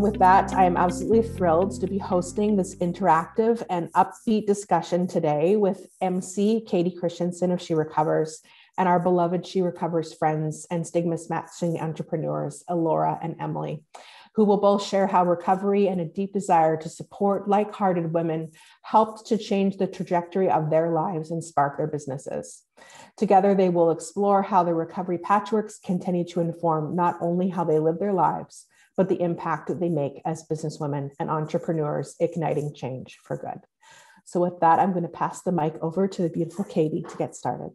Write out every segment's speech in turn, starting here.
with that, I am absolutely thrilled to be hosting this interactive and upbeat discussion today with MC Katie Christianson of SheRecovers and our beloved SheRecovers friends and stigma-smashing entrepreneurs, Elora and Emily, who will both share how recovery and a deep desire to support like-hearted women helped to change the trajectory of their lives and spark their businesses. Together, they will explore how the recovery patchworks continue to inform not only how they live their lives, but the impact that they make as businesswomen and entrepreneurs igniting change for good. So with that, I'm going to pass the mic over to the beautiful Katie to get started.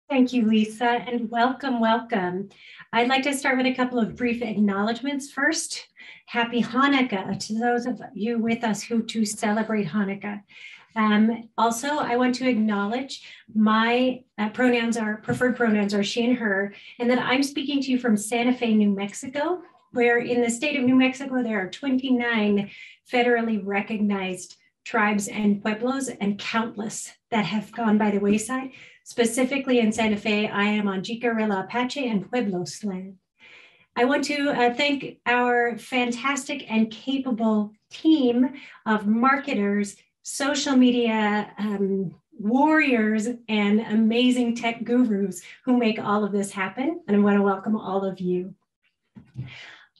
Thank you, Lisa, and welcome, welcome. I'd like to start with a couple of brief acknowledgements first. Happy Hanukkah to those of you with us who to celebrate Hanukkah. Also, I want to acknowledge my preferred pronouns are she and her, and that I'm speaking to you from Santa Fe, New Mexico, where in the state of New Mexico, there are 29 federally recognized tribes and pueblos and countless that have gone by the wayside. Specifically in Santa Fe, I am on Jicarilla Apache and Pueblos land. I want to thank our fantastic and capable team of marketers, social media warriors, and amazing tech gurus who make all of this happen. And I want to welcome all of you.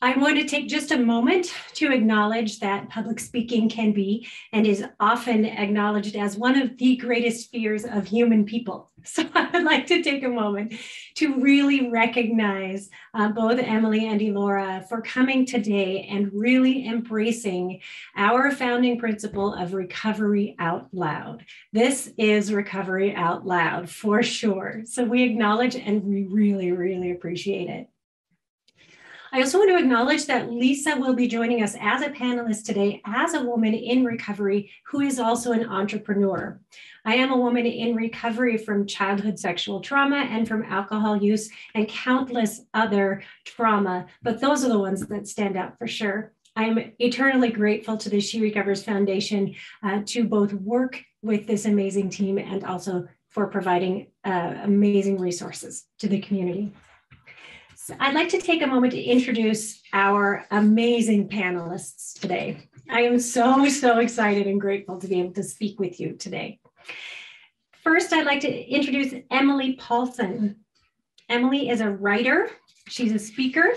I want to take just a moment to acknowledge that public speaking can be and is often acknowledged as one of the greatest fears of human people. So I would like to take a moment to really recognize both Emily and Elora for coming today and really embracing our founding principle of recovery out loud. This is recovery out loud for sure. So we acknowledge and we really, really appreciate it. I also want to acknowledge that Lisa will be joining us as a panelist today as a woman in recovery who is also an entrepreneur. I am a woman in recovery from childhood sexual trauma and from alcohol use and countless other trauma, but those are the ones that stand out for sure. I'm eternally grateful to the SheRecovers Foundation to both work with this amazing team and also for providing amazing resources to the community. I'd like to take a moment to introduce our amazing panelists today. I am so excited and grateful to be able to speak with you today. First, I'd like to introduce Emily Paulson. Emily is a writer. She's a speaker.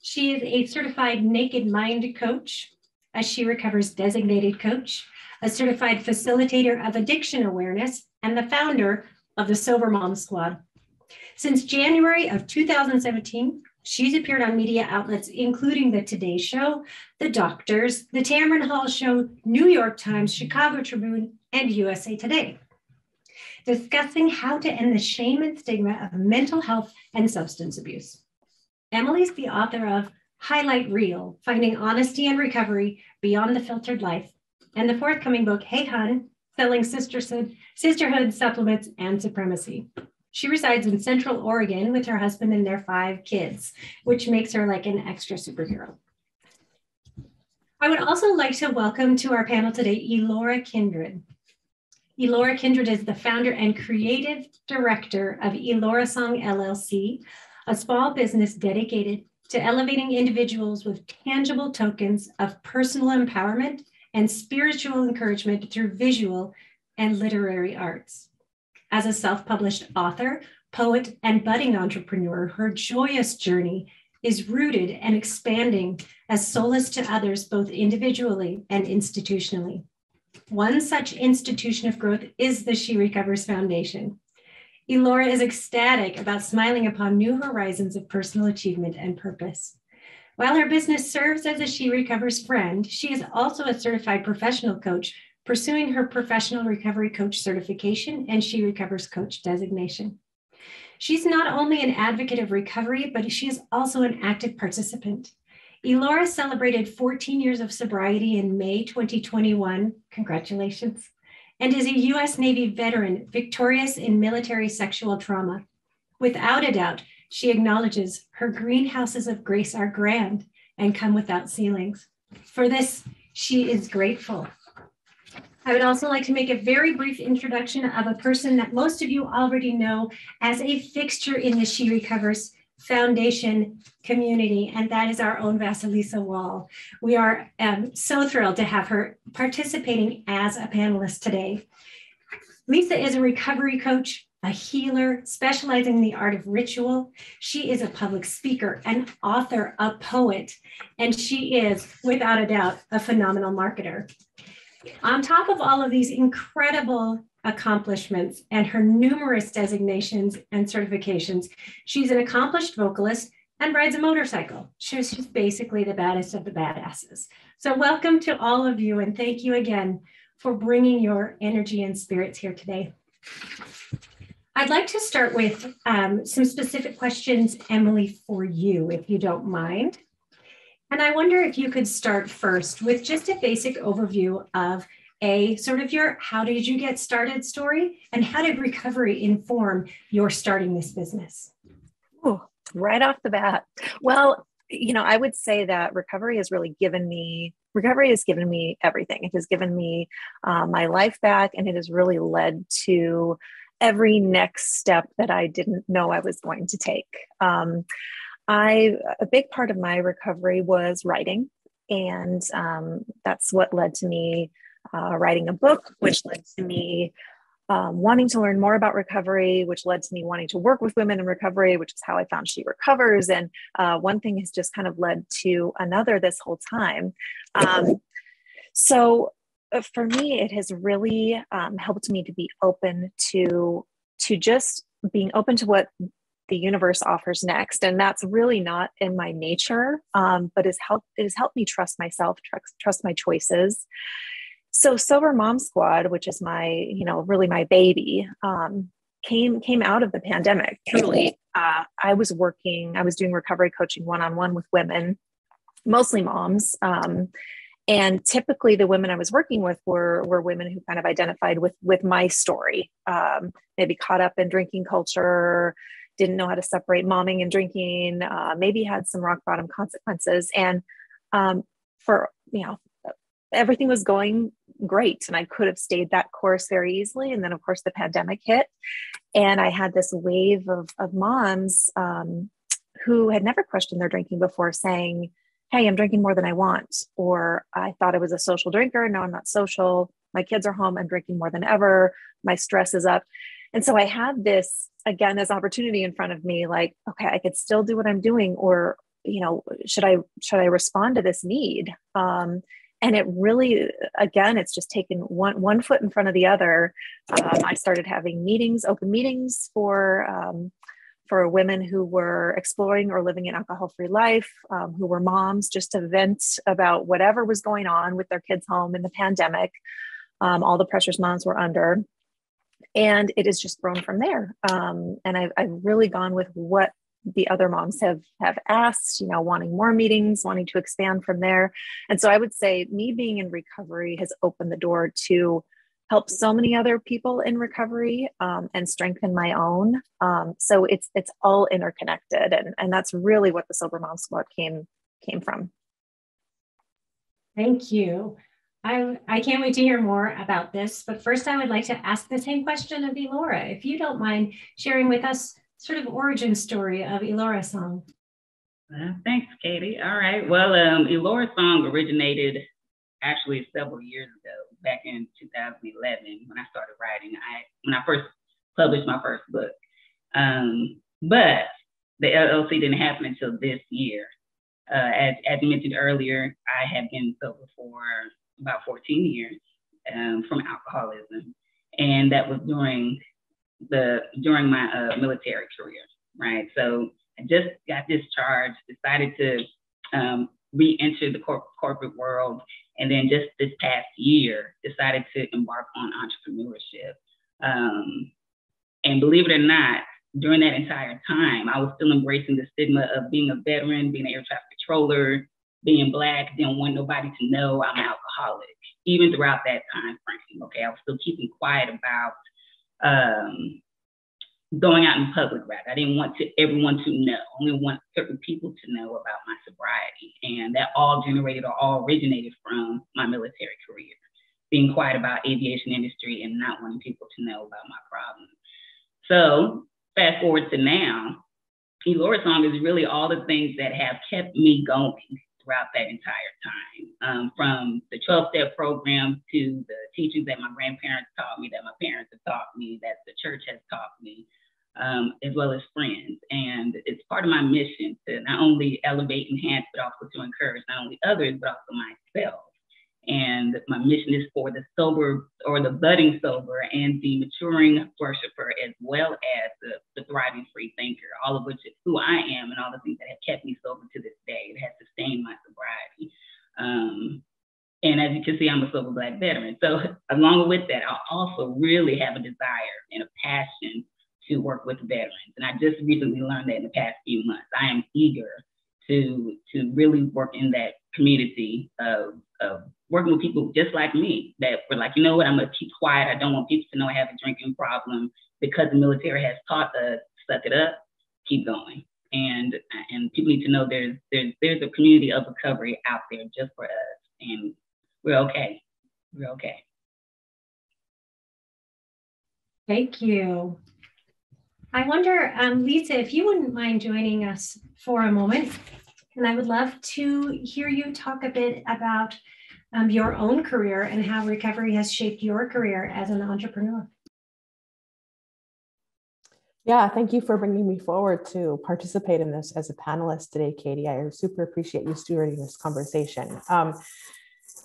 She is a certified Naked Mind coach, a SheRecovers Designated Coach, a certified Facilitator of Addiction Awareness, and the founder of the Sober Mom Squad. Since January of 2017, she's appeared on media outlets including The Today Show, The Doctors, The Tamron Hall Show, New York Times, Chicago Tribune, and USA Today, discussing how to end the shame and stigma of mental health and substance abuse. Emily's the author of Highlight Reel, Finding Honesty and Recovery Beyond the Filtered Life, and the forthcoming book, Hey Hun, Selling Sisterhood, Supplements, and Supremacy. She resides in Central Oregon with her husband and their 5 kids, which makes her like an extra superhero. I would also like to welcome to our panel today, Elora Kindred. Elora Kindred is the founder and creative director of elorasong LLC, a small business dedicated to elevating individuals with tangible tokens of personal empowerment and spiritual encouragement through visual and literary arts. As a self-published author, poet, and budding entrepreneur, her joyous journey is rooted and expanding as solace to others, both individually and institutionally. One such institution of growth is the SheRecovers Foundation. Elora is ecstatic about smiling upon new horizons of personal achievement and purpose. While her business serves as a SheRecovers friend, she is also a certified professional coach pursuing her professional recovery coach certification and SheRecovers coach designation. She's not only an advocate of recovery, but she is also an active participant. Elora celebrated 14 years of sobriety in May 2021, congratulations, and is a U.S. Navy veteran victorious in military sexual trauma. Without a doubt, she acknowledges her greenhouses of grace are grand and come without ceilings. For this, she is grateful. I would also like to make a very brief introduction of a person that most of you already know as a fixture in the SheRecovers Foundation community, and that is our own Vasilisa Wall. We are so thrilled to have her participating as a panelist today. Lisa is a recovery coach, a healer specializing in the art of ritual. She is a public speaker, an author, a poet, and she is, without a doubt, a phenomenal marketer. On top of all of these incredible accomplishments and her numerous designations and certifications, she's an accomplished vocalist and rides a motorcycle. She's basically the baddest of the badasses. So welcome to all of you, and thank you again for bringing your energy and spirits here today. I'd like to start with some specific questions, Emily, for you, if you don't mind. And I wonder if you could start first with just a basic overview of sort of your how did you get started story, and how did recovery inform your starting this business? Oh, right off the bat. Well, I would say that recovery has given me everything. It has given me my life back, and it has really led to every next step that I didn't know I was going to take. A big part of my recovery was writing, and that's what led to me writing a book, which led to me wanting to learn more about recovery, which led to me wanting to work with women in recovery, which is how I found SheRecovers. And one thing has just kind of led to another this whole time. So for me, it has really helped me to be open to just being open to what the universe offers next. And that's really not in my nature, but it has helped me trust myself, trust my choices. So Sober Mom Squad, which is my, really my baby, came out of the pandemic. Truly, I was doing recovery coaching one-on-one with women, mostly moms. And typically the women I was working with were women who kind of identified with my story, maybe caught up in drinking culture, didn't know how to separate momming and drinking, maybe had some rock bottom consequences. And everything was going great, and I could have stayed that course very easily. And then, of course, the pandemic hit, and I had this wave of moms who had never questioned their drinking before, saying, "Hey, I'm drinking more than I want," or "I thought I was a social drinker. No, I'm not social. My kids are home. I'm drinking more than ever. My stress is up." And so I had this opportunity in front of me, like, okay, I could still do what I'm doing, or, should I respond to this need? And it really, again, it's just taken one foot in front of the other. I started having open meetings for women who were exploring or living an alcohol-free life, who were moms, just to vent about whatever was going on with their kids home in the pandemic, all the pressures moms were under. And it has just grown from there. And I've really gone with what the other moms have asked, wanting more meetings, wanting to expand from there. And so I would say me being in recovery has opened the door to help so many other people in recovery, and strengthen my own. So it's all interconnected. And that's really what the Sober Mom Squad came from. Thank you. I can't wait to hear more about this, but first I would like to ask the same question of Elora, if you don't mind sharing with us sort of origin story of elorasong. Thanks, Katie. All right. Well, elorasong originated actually several years ago, back in 2011, when I started writing. When I first published my first book, but the LLC didn't happen until this year. As you mentioned earlier, I have been sober for about 14 years from alcoholism, and that was during my military career, right? So I just got discharged, decided to re-enter the corporate world, and then just this past year decided to embark on entrepreneurship. And believe it or not, during that entire time, I was still embracing the stigma of being a veteran, being an air traffic controller, being Black, didn't want nobody to know I'm an alcoholic, even throughout that time frame. Okay, I was still keeping quiet about going out in public, rather. I didn't want everyone to know. I only want certain people to know about my sobriety. And that all originated from my military career, being quiet about aviation industry and not wanting people to know about my problems. So fast forward to now, Elorasong is really all the things that have kept me going throughout that entire time, from the 12-step program to the teachings that my grandparents taught me, that my parents have taught me, that the church has taught me, as well as friends. And it's part of my mission to not only elevate, enhance, but also to encourage not only others, but also myself. And my mission is for the sober or the budding sober and the maturing worshiper, as well as the thriving free thinker, all of which is who I am and all the things that have kept me sober to this day. It has sustained my sobriety. And as you can see, I'm a sober Black veteran. So along with that, I also really have a desire and a passion to work with veterans. And I just recently learned that in the past few months. I am eager to really work in that community of working with people just like me, that were like, you know what, I'm gonna keep quiet. I don't want people to know I have a drinking problem, because the military has taught us, suck it up, keep going. And people need to know there's a community of recovery out there just for us, and we're okay. We're okay. Thank you. I wonder, Lisa, if you wouldn't mind joining us for a moment, and I would love to hear you talk a bit about your own career and how recovery has shaped your career as an entrepreneur. Yeah, thank you for bringing me forward to participate in this as a panelist today, Katie. I super appreciate you stewarding this conversation.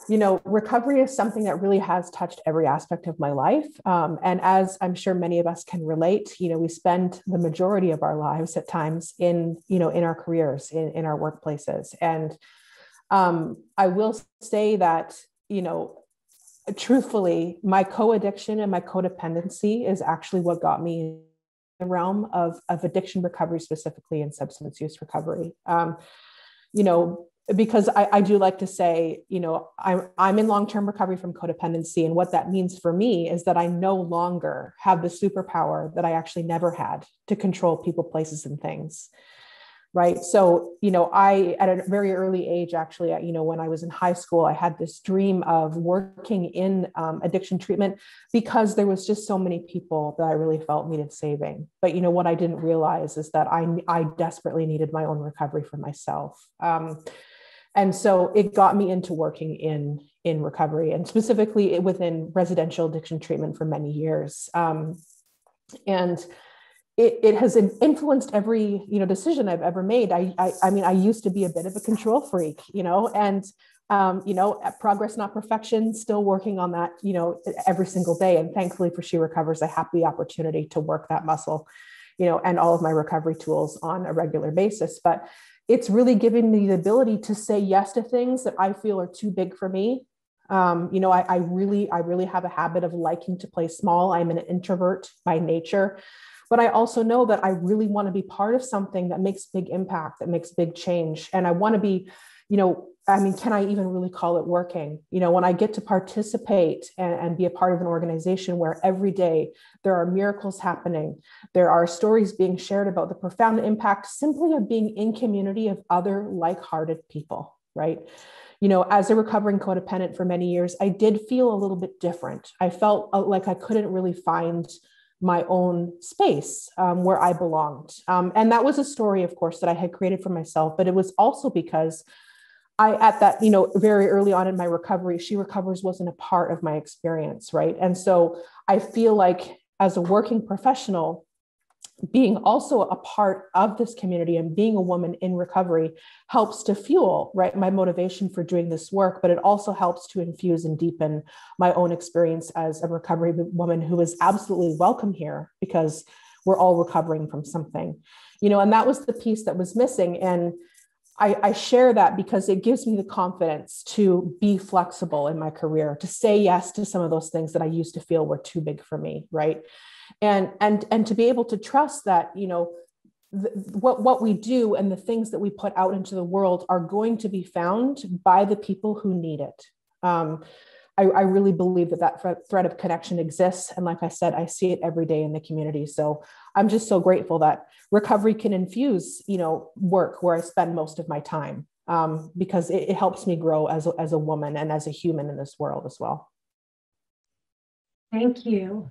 You know, recovery is something that really has touched every aspect of my life. And as I'm sure many of us can relate, you know, we spend the majority of our lives at times in our careers, in our workplaces. And I will say that, you know, truthfully, my co-addiction and my codependency is actually what got me in the realm of addiction recovery, specifically in substance use recovery. You know, because I do like to say, you know, I'm in long-term recovery from codependency. And what that means for me is that I no longer have the superpower that I actually never had to control people, places, and things. Right. So, you know, at a very early age, actually, you know, when I was in high school, I had this dream of working in addiction treatment, because there was just so many people that I really felt needed saving. But, you know, what I didn't realize is that I desperately needed my own recovery for myself. And so it got me into working in recovery, and specifically within residential addiction treatment for many years. And it has influenced every, you know, decision I've ever made. I mean, I used to be a bit of a control freak, you know, and, you know, progress, not perfection, still working on that, you know, every single day. And thankfully for SheRecovers, I have the opportunity to work that muscle, you know, and all of my recovery tools on a regular basis. But it's really giving me the ability to say yes to things that I feel are too big for me. You know, I really have a habit of liking to play small. I'm an introvert by nature. But I also know that I really want to be part of something that makes big impact, that makes big change. And I want to be, you know, I mean, can I even really call it working? You know, when I get to participate and be a part of an organization where every day there are miracles happening, there are stories being shared about the profound impact simply of being in community of other like-hearted people, right? You know, as a recovering codependent for many years, I did feel a little bit different. I felt like I couldn't really find my own space where I belonged. And that was a story, of course, that I had created for myself, but it was also because at that, you know, very early on in my recovery, SheRecovers wasn't a part of my experience, right? And so I feel like as a working professional, being also a part of this community and being a woman in recovery helps to fuel, right, my motivation for doing this work, but it also helps to infuse and deepen my own experience as a recovery woman who is absolutely welcome here, because we're all recovering from something, you know, and that was the piece that was missing. And I share that because it gives me the confidence to be flexible in my career, to say yes to some of those things that I used to feel were too big for me, right? And to be able to trust that, you know, what we do and the things that we put out into the world are going to be found by the people who need it. I really believe that thread of connection exists. And like I said, I see it every day in the community. So I'm just so grateful that recovery can infuse, you know, work where I spend most of my time, because it helps me grow as a woman and as a human in this world as well. Thank you.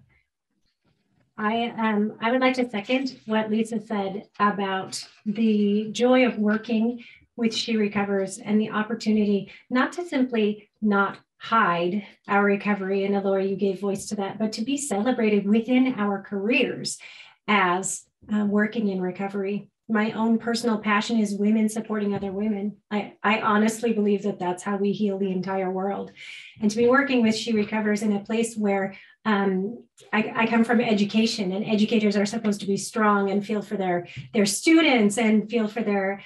I would like to second what Lisa said about the joy of working with SheRecovers and the opportunity not to simply not hide our recovery. And Elora, you gave voice to that, but to be celebrated within our careers as working in recovery. My own personal passion is women supporting other women. I honestly believe that that's how we heal the entire world. And to be working with SheRecovers in a place where I come from education, and educators are supposed to be strong and feel for their students and feel for their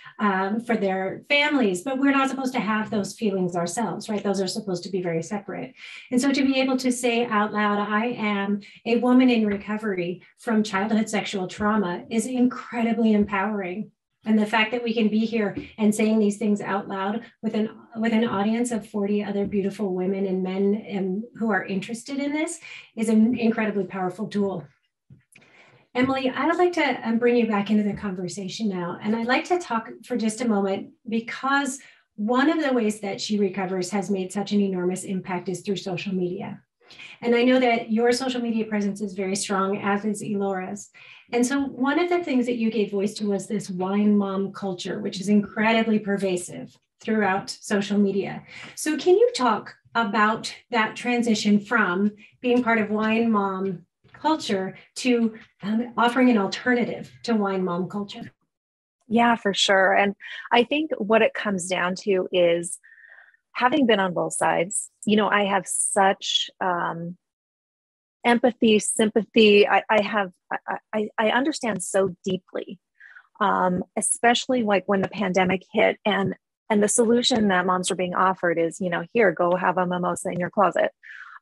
families, but we're not supposed to have those feelings ourselves, right? Those are supposed to be very separate. And so to be able to say out loud, I am a woman in recovery from childhood sexual trauma is incredibly empowering. And the fact that we can be here and saying these things out loud with an audience of 40 other beautiful women and men who are interested in this is an incredibly powerful tool. Emily, I would like to bring you back into the conversation now. And I'd like to talk for just a moment, because one of the ways that SheRecovers has made such an enormous impact is through social media. And I know that your social media presence is very strong, as is Elora's. And so one of the things that you gave voice to was this wine mom culture, which is incredibly pervasive throughout social media. So can you talk about that transition from being part of wine mom culture to offering an alternative to wine mom culture? Yeah, for sure. And I think what it comes down to is, having been on both sides, I have such empathy, sympathy. I understand so deeply, especially like when the pandemic hit and the solution that moms are being offered is, here, go have a mimosa in your closet.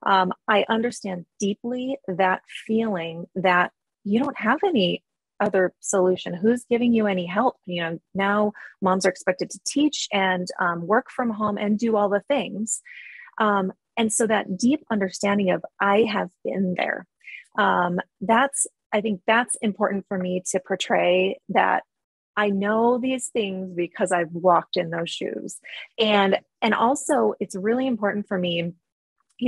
I understand deeply that feeling that you don't have any other solution. Who's giving you any help? Now moms are expected to teach and work from home and do all the things. And so that deep understanding of, I have been there. I think that's important for me to portray, that I know these things because I've walked in those shoes. And also it's really important for me,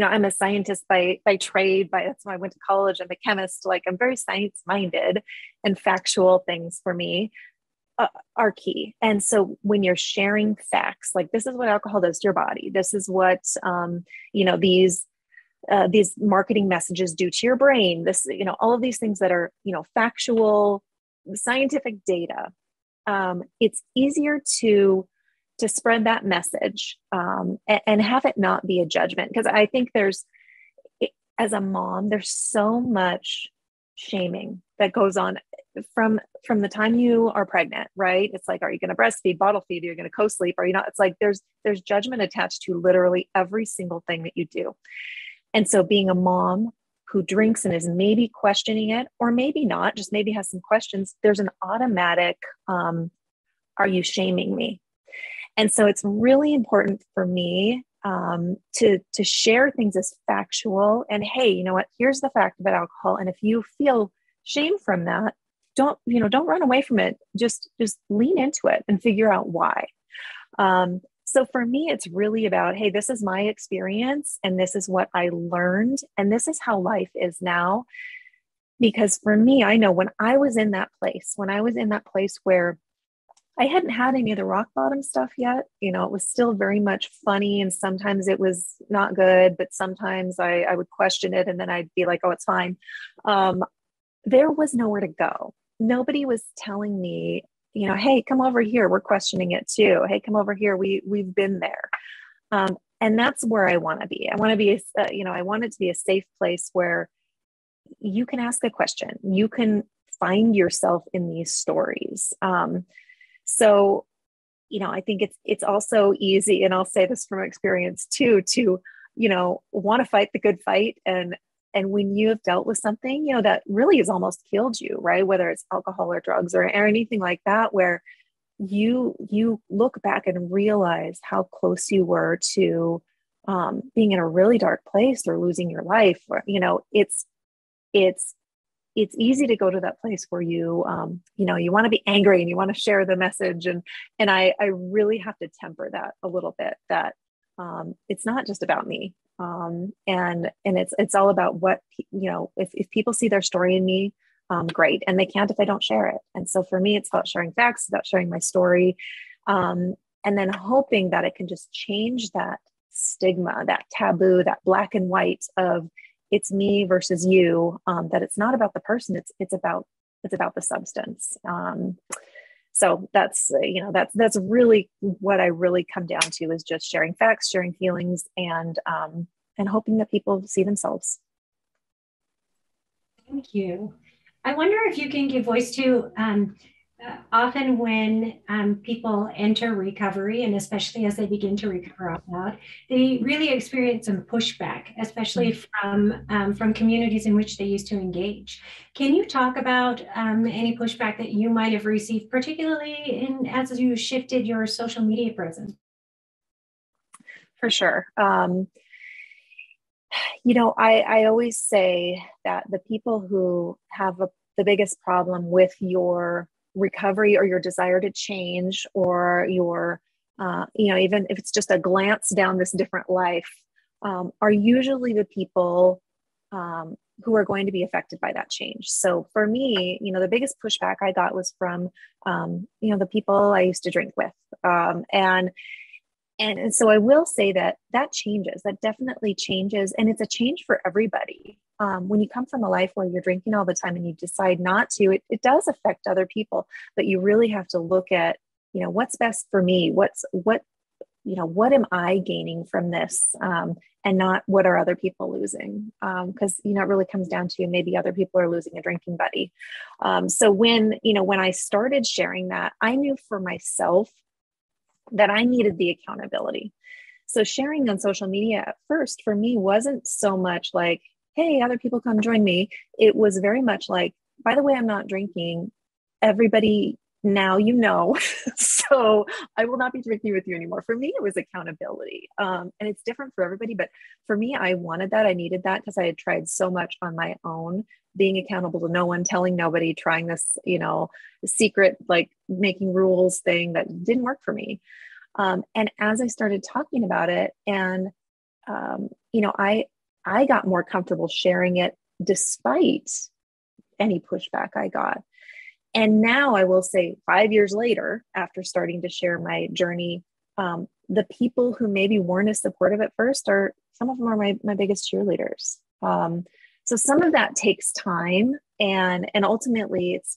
I'm a scientist by trade, that's why I went to college. I'm a chemist. Like, I'm very science minded, and factual things for me are key. And so when you're sharing facts, like, this is what alcohol does to your body, this is what, these marketing messages do to your brain, this, all of these things that are, factual, scientific data, it's easier to spread that message and have it not be a judgment. Because I think as a mom, there's so much shaming that goes on from the time you are pregnant, right? It's like, are you going to breastfeed, bottle feed? Are you going to co-sleep? Are you not? It's like, there's judgment attached to literally every single thing that you do. And so being a mom who drinks and is maybe questioning it, or maybe not, just maybe has some questions, there's an automatic, are you shaming me? And so it's really important for me to share things as factual, and, hey, you know what, here's the fact about alcohol. And if you feel shame from that, don't run away from it. Just lean into it and figure out why. So for me, it's really about, hey, this is my experience and this is what I learned and this is how life is now. Because for me, I know when I was in that place where I hadn't had any of the rock bottom stuff yet, it was still very much funny, and sometimes it was not good, but sometimes I would question it and then I'd be like, oh, it's fine. There was nowhere to go. Nobody was telling me, hey, come over here. We're questioning it too. Hey, come over here. We've been there. And that's where I want to be. I want to be, I want it to be a safe place where you can ask a question. You can find yourself in these stories. So, I think it's also easy, and I'll say this from experience too, to, want to fight the good fight. And when you have dealt with something, that really has almost killed you, right? Whether it's alcohol or drugs or anything like that, where you look back and realize how close you were to being in a really dark place or losing your life, or, it's easy to go to that place where you want to be angry and you want to share the message. And I really have to temper that a little bit, that it's not just about me. And it's all about what, if people see their story in me, great. And they can't if I don't share it. And so for me, it's about sharing facts, about sharing my story. And then hoping that it can just change that stigma, that taboo, that black and white of it's me versus you, that it's not about the person, it's about the substance. So that's really what I really come down to, is just sharing facts, sharing feelings, and hoping that people see themselves. Thank you. I wonder if you can give voice to, often when people enter recovery, and especially as they begin to recover out loud, they really experience some pushback, especially from communities in which they used to engage. Can you talk about any pushback that you might have received, particularly as you shifted your social media presence? For sure. I always say that the people who have the biggest problem with your recovery or your desire to change, or your, even if it's just a glance down this different life, are usually the people who are going to be affected by that change. So for me, the biggest pushback I got was from, the people I used to drink with. And so I will say that changes, that definitely changes. And it's a change for everybody. When you come from a life where you're drinking all the time and you decide not to, it does affect other people, but you really have to look at, what's best for me? What am I gaining from this? And not what are other people losing? Because, it really comes down to maybe other people are losing a drinking buddy. So when I started sharing that, I knew for myself that I needed the accountability. So sharing on social media at first for me wasn't so much like, hey, other people come join me. It was very much like, by the way, I'm not drinking. Everybody now so I will not be drinking with you anymore. For me, it was accountability. And it's different for everybody, but for me, I wanted that. I needed that because I had tried so much on my own, being accountable to no one, telling nobody, trying this, secret, like making rules thing that didn't work for me. And as I started talking about it, and, I got more comfortable sharing it despite any pushback I got. And now I will say 5 years later, after starting to share my journey, the people who maybe weren't as supportive at first some of them are my biggest cheerleaders. So some of that takes time, and ultimately it's,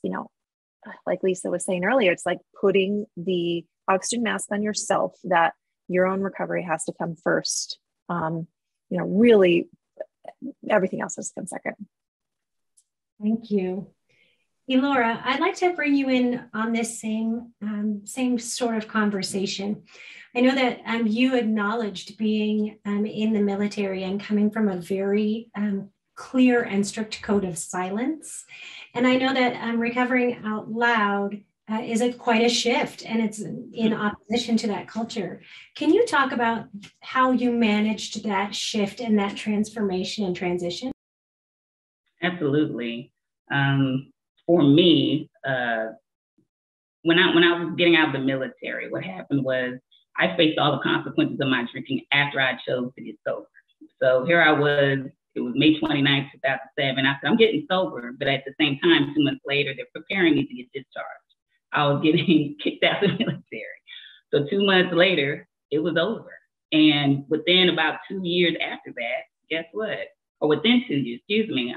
like Lisa was saying earlier, it's like putting the oxygen mask on yourself, that your own recovery has to come first. Really everything else has to come second. Thank you. Elora, I'd like to bring you in on this same sort of conversation. I know that you acknowledged being in the military and coming from a very clear and strict code of silence. And I know that recovering out loud is quite a shift, and it's in opposition to that culture. Can you talk about how you managed that shift and that transformation and transition? Absolutely. For me, when I was getting out of the military, what happened was I faced all the consequences of my drinking after I chose to get sober. So here I was, it was May 29th, 2007. I said, I'm getting sober, but at the same time, 2 months later, they're preparing me to get discharged. I was getting kicked out of the military. So 2 months later, it was over. And within about 2 years after that, guess what? Or within 2 years,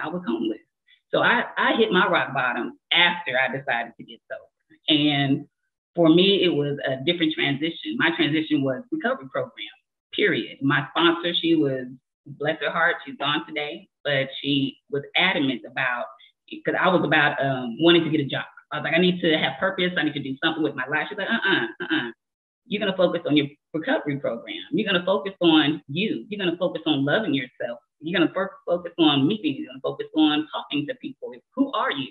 I was homeless. So I hit my rock bottom after I decided to get sober. And for me, it was a different transition. My transition was recovery program, period. My sponsor, she was, bless her heart, she's gone today, but she was adamant about, because I was about wanting to get a job. I was like, I need to have purpose. I need to do something with my life. She's like, You're going to focus on your recovery program. You're going to focus on you. You're going to focus on loving yourself. You're going to focus on meeting. You're going to focus on talking to people. Who are you?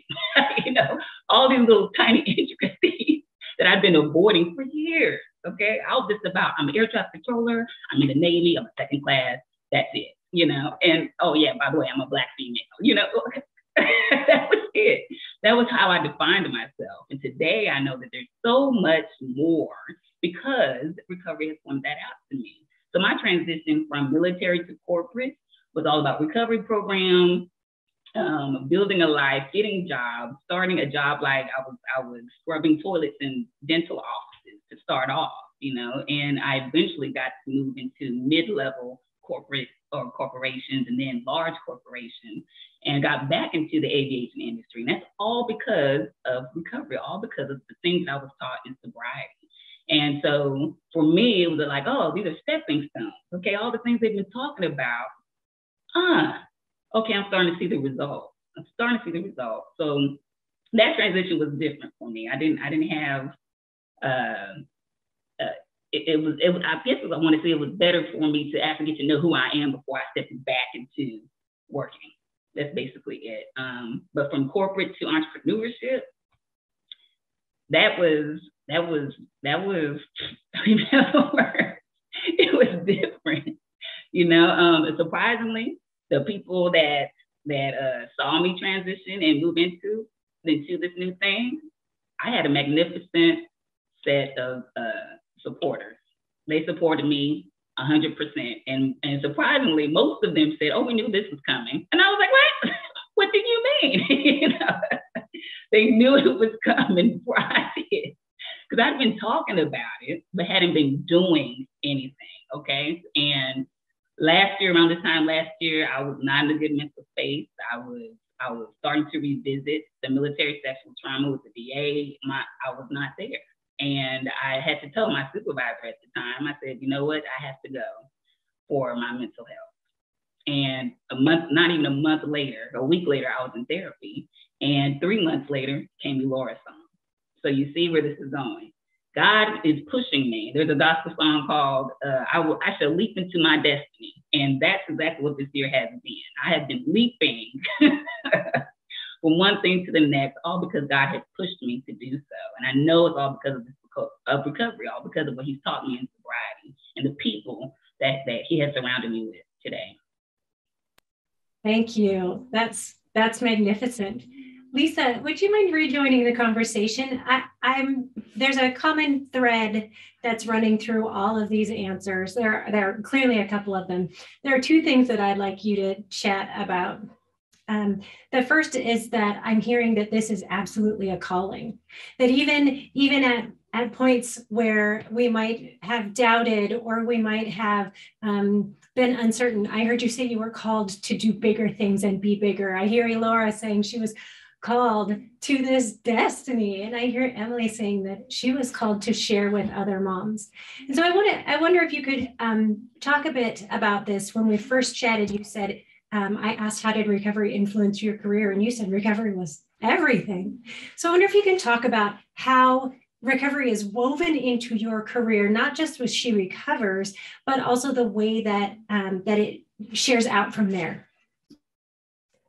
All these little tiny intricacies that I've been avoiding for years. Okay. I was just about, I'm an air traffic controller. I'm in the Navy. I'm a second class. That's it. And oh yeah, by the way, I'm a Black female, that was it. That was how I defined myself. And today I know that there's so much more because recovery has pointed that out to me. So my transition from military to corporate was all about recovery programs, building a life, getting jobs, starting a job like I was scrubbing toilets in dental offices to start off, and I eventually got to move into mid-level corporate or corporations and then large corporations and got back into the aviation industry. And that's all because of recovery, all because of the things I was taught in sobriety. And so for me, it was like, oh, these are stepping stones. Okay, all the things they've been talking about. Okay, I'm starting to see the results. So that transition was different for me. I didn't have, I guess I want to say it was better for me to actually get to know who I am before I stepped back into working. That's basically it. But from corporate to entrepreneurship, that was it was different. Surprisingly, the people that saw me transition and move into this new thing, I had a magnificent set of supporters. They supported me 100%. And surprisingly, most of them said, oh, we knew this was coming. And I was like, what? What do you mean? They knew it was coming before I did. Because I'd been talking about it, but hadn't been doing anything, okay? And around this time last year, I was not in a good mental space. I was starting to revisit the military sexual trauma with the VA. I was not there. And I had to tell my supervisor at the time, I said, you know what, I have to go for my mental health. And not even a month later, a week later, I was in therapy. And 3 months later came elorasong. So you see where this is going. God is pushing me. There's a gospel song called I Shall Leap Into My Destiny. And that's exactly what this year has been. I have been leaping from one thing to the next, all because God has pushed me to do so. And I know it's all because of recovery, all because of what he's taught me in sobriety and the people that he has surrounded me with today. Thank you. That's magnificent. Lisa, would you mind rejoining the conversation? There's a common thread that's running through all of these answers. There are clearly a couple of them. There are two things that I'd like you to chat about. The first is that I'm hearing that this is absolutely a calling, that even at points where we might have doubted or we might have been uncertain. I heard you say you were called to do bigger things and be bigger. I hear Elora saying she was called to this destiny. And I hear Emily saying that she was called to share with other moms. And so I wonder if you could talk a bit about this. When we first chatted, you said, I asked, how did recovery influence your career? And you said recovery was everything. So I wonder if you can talk about how recovery is woven into your career, not just with She Recovers, but also the way that it shares out from there.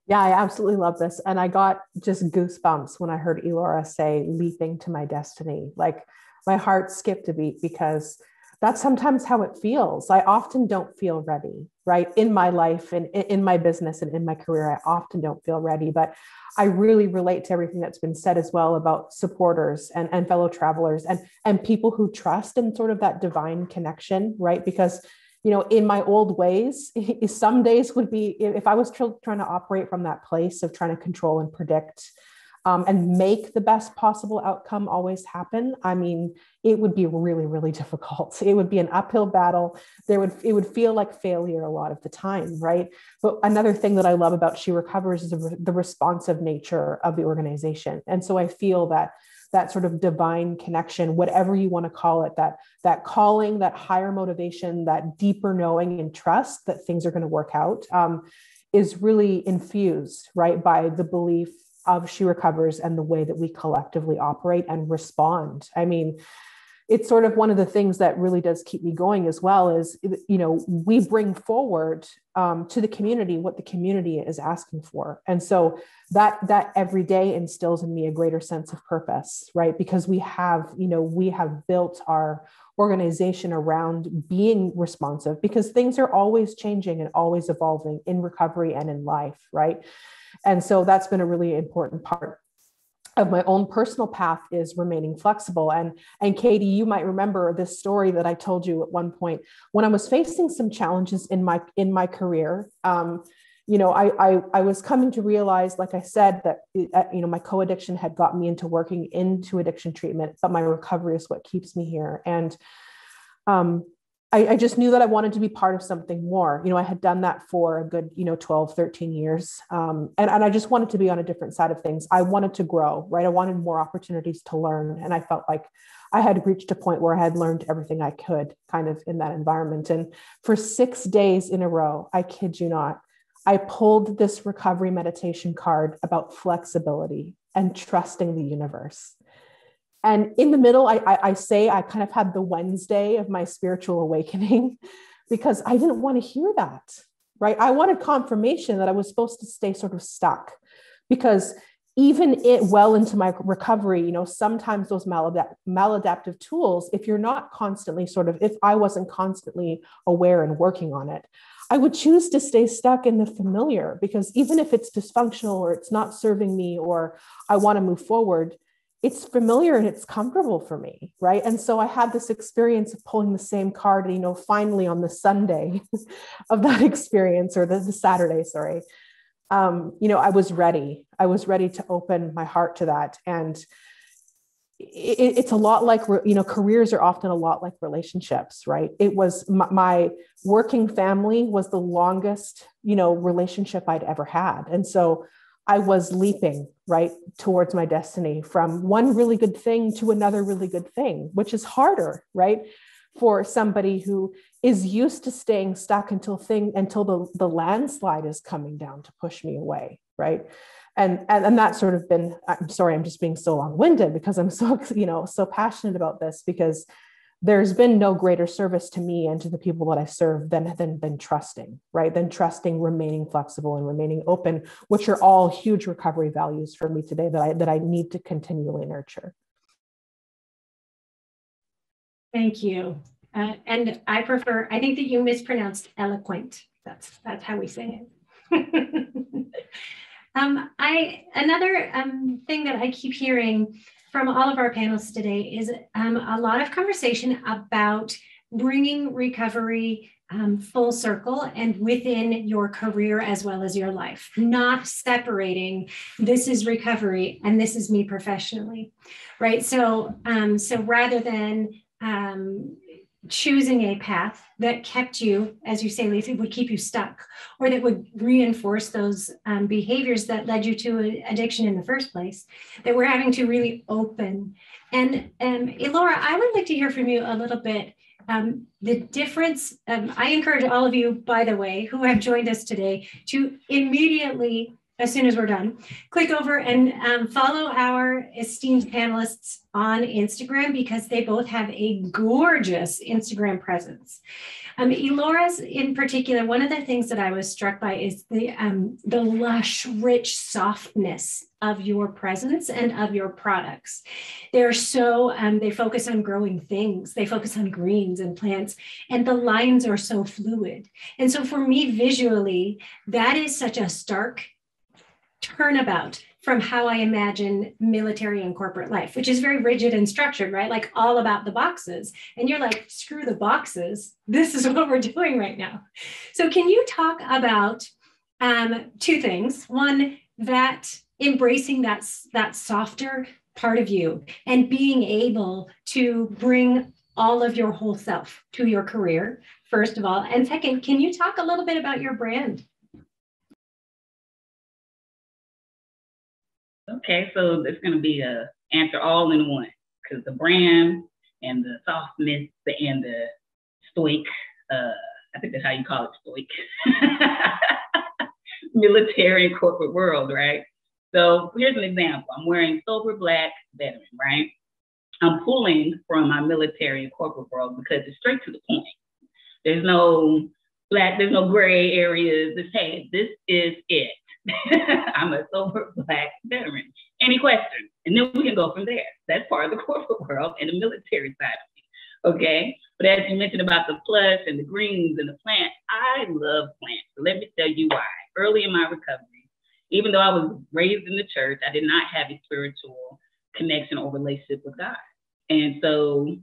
Yeah, I absolutely love this. And I got just goosebumps when I heard Elora say, leaping to my destiny. Like my heart skipped a beat, because that's sometimes how it feels. I often don't feel ready, right? In my life and in my business and in my career, I often don't feel ready, but I really relate to everything that's been said as well about supporters and fellow travelers and people who trust in sort of that divine connection, right? Because in my old ways, some days would be, if I was trying to operate from that place of trying to control and predict and make the best possible outcome always happen, I mean, it would be really, really difficult. It would be an uphill battle. It would feel like failure a lot of the time, right? But another thing that I love about She Recovers is the responsive nature of the organization. And so I feel that sort of divine connection, whatever you want to call it, that calling, that higher motivation, that deeper knowing and trust that things are going to work out, is really infused, right, by the belief of She Recovers and the way that we collectively operate and respond. I mean, it's sort of one of the things that really does keep me going as well is, we bring forward to the community what the community is asking for. And so that every day instills in me a greater sense of purpose, right? Because we have built our organization around being responsive, because things are always changing and always evolving in recovery and in life, right? And so that's been a really important part. of my own personal path is remaining flexible. And Katie, you might remember this story that I told you at one point when I was facing some challenges in my career. You know, I was coming to realize, like I said, that, you know, my co-addiction had got me into working into addiction treatment, but my recovery is what keeps me here. And I just knew that I wanted to be part of something more. You know, I had done that for a good, 12, 13 years. And I just wanted to be on a different side of things. I wanted to grow, right? I wanted more opportunities to learn. And I felt like I had reached a point where I had learned everything I could kind of in that environment. And for 6 days in a row, I kid you not, I pulled this recovery meditation card about flexibility and trusting the universe. And in the middle, I say I kind of had the Wednesday of my spiritual awakening because I didn't want to hear that, right? I wanted confirmation that I was supposed to stay sort of stuck, because even well into my recovery, sometimes those maladaptive tools, if you're not constantly if I wasn't constantly aware and working on it, I would choose to stay stuck in the familiar, because even if it's dysfunctional or it's not serving me or I want to move forward, it's familiar and it's comfortable for me, right? And so I had this experience of pulling the same card, finally on the Sunday of that experience, or the Saturday, sorry. I was ready. I was ready to open my heart to that. And it's a lot like, careers are often a lot like relationships, right? It was my working family was the longest, relationship I'd ever had. And so I was leaping right towards my destiny from one really good thing to another really good thing, which is harder, right? For somebody who is used to staying stuck until the landslide is coming down to push me away, right? And that's sort of been, I'm sorry, I'm just being so long-winded because I'm so, so passionate about this, because there's been no greater service to me and to the people that I serve than trusting, right? Than trusting, remaining flexible and remaining open, which are all huge recovery values for me today that I need to continually nurture. Thank you. And I think that you mispronounced eloquent. That's how we say it. Another thing that I keep hearing from all of our panelists today is a lot of conversation about bringing recovery full circle and within your career as well as your life, not separating this is recovery and this is me professionally, right? So rather than choosing a path that kept you, as you say, Lisa, would keep you stuck, or that would reinforce those behaviors that led you to addiction in the first place, that we're having to really open. And Elora, I would like to hear from you a little bit, the difference. I encourage all of you, by the way, who have joined us today, to immediately, as soon as we're done, click over and follow our esteemed panelists on Instagram, because they both have a gorgeous Instagram presence. Elora's in particular, one of the things that I was struck by is the lush, rich softness of your presence and of your products. They're so, they focus on growing things. They focus on greens and plants, and the lines are so fluid. And so for me, visually, that is such a stark turnabout from how I imagine military and corporate life, which is very rigid and structured, right? Like all about the boxes. And you're like, screw the boxes. This is what we're doing right now. So can you talk about two things? One, that embracing that softer part of you and being able to bring all of your whole self to your career, first of all. And second, can you talk a little bit about your brand? Okay, so it's going to be a answer all in one, because the brand and the softness and the stoic, I think that's how you call it, stoic, military and corporate world, right? So here's an example. I'm wearing sober black veteran, right? I'm pulling from my military and corporate world because it's straight to the point. There's no black, there's no gray areas. It's, hey, this is it. I'm a sober black veteran. Any questions? And then we can go from there. That's part of the corporate world and the military side of me. Okay. But as you mentioned about the plush and the greens and the plants, I love plants. So let me tell you why. Early in my recovery, Even though I was raised in the church, I did not have a spiritual connection or relationship with God. And so